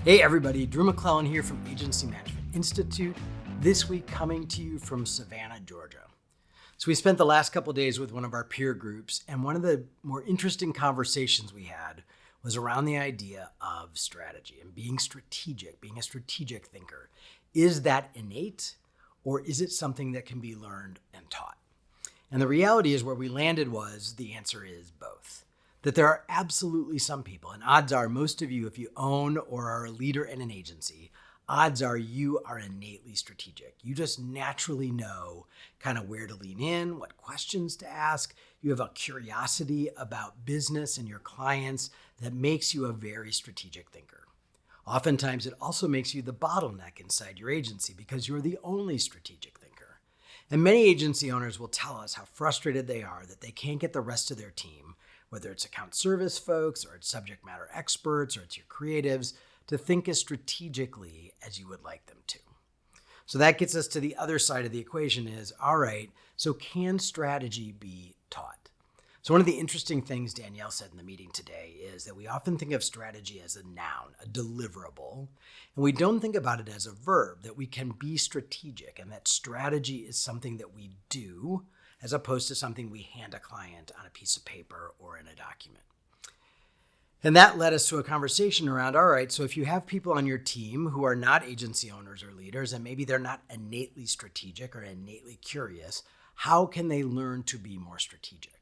Hey everybody, Drew McClellan here from Agency Management Institute, this week coming to you from Savannah, Georgia. So we spent the last couple of days with one of our peer groups, and one of the more interesting conversations we had was around the idea of strategy and being strategic, being a strategic thinker. Is that innate, or is it something that can be learned and taught? And the reality is where we landed was the answer is both. That there are absolutely some people, and odds are most of you, if you own or are a leader in an agency, odds are you are innately strategic. You just naturally know kind of where to lean in, what questions to ask. You have a curiosity about business and your clients that makes you a very strategic thinker. Oftentimes, it also makes you the bottleneck inside your agency because you're the only strategic thinker. And many agency owners will tell us how frustrated they are that they can't get the rest of their team, whether it's account service folks or it's subject matter experts or it's your creatives, to think as strategically as you would like them to. So that gets us to the other side of the equation is, all right, so can strategy be taught? So one of the interesting things Danielle said in the meeting today is that we often think of strategy as a noun, a deliverable, and we don't think about it as a verb, that we can be strategic and that strategy is something that we do as opposed to something we hand a client on a piece of paper or in a document. And that led us to a conversation around, all right, so if you have people on your team who are not agency owners or leaders, and maybe they're not innately strategic or innately curious, how can they learn to be more strategic?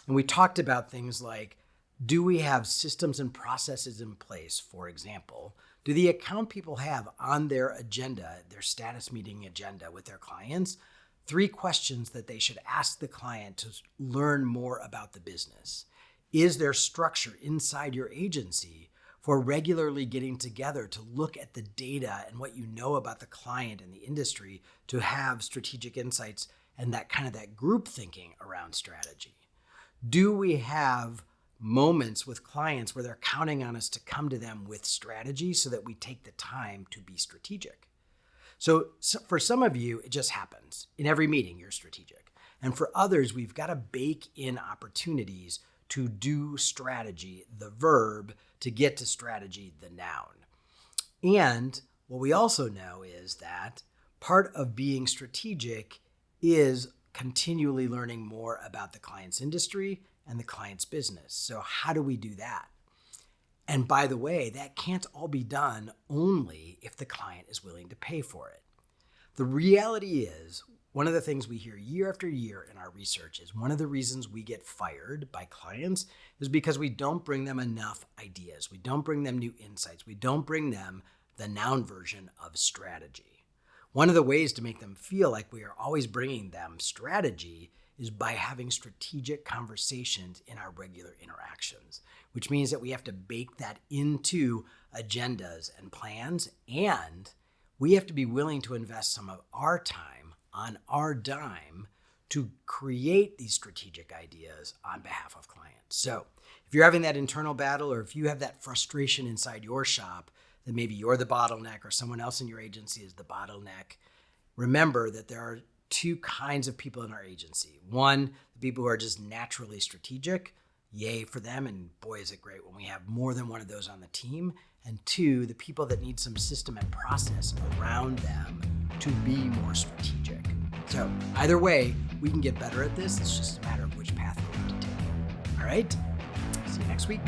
And we talked about things like, do we have systems and processes in place? For example, do the account people have on their agenda, their status meeting agenda with their clients, 3 questions that they should ask the client to learn more about the business? Is there structure inside your agency for regularly getting together to look at the data and what you know about the client and the industry to have strategic insights and that kind of that group thinking around strategy? Do we have moments with clients where they're counting on us to come to them with strategy so that we take the time to be strategic? So for some of you, it just happens. In every meeting, you're strategic. And for others, we've got to bake in opportunities to do strategy, the verb, to get to strategy, the noun. And what we also know is that part of being strategic is continually learning more about the client's industry and the client's business. So how do we do that? And by the way, that can't all be done only if the client is willing to pay for it. The reality is, one of the things we hear year after year in our research is one of the reasons we get fired by clients is because we don't bring them enough ideas. We don't bring them new insights. We don't bring them the noun version of strategy. One of the ways to make them feel like we are always bringing them strategy is by having strategic conversations in our regular interactions, which means that we have to bake that into agendas and plans, and we have to be willing to invest some of our time on our dime to create these strategic ideas on behalf of clients. So if you're having that internal battle, or if you have that frustration inside your shop that maybe you're the bottleneck or someone else in your agency is the bottleneck, remember that there are 2 kinds of people in our agency. One, the people who are just naturally strategic, yay for them, and boy is it great when we have more than one of those on the team. And 2, the people that need some system and process around them to be more strategic. So either way, we can get better at this. It's just a matter of which path we want to take. All right, see you next week.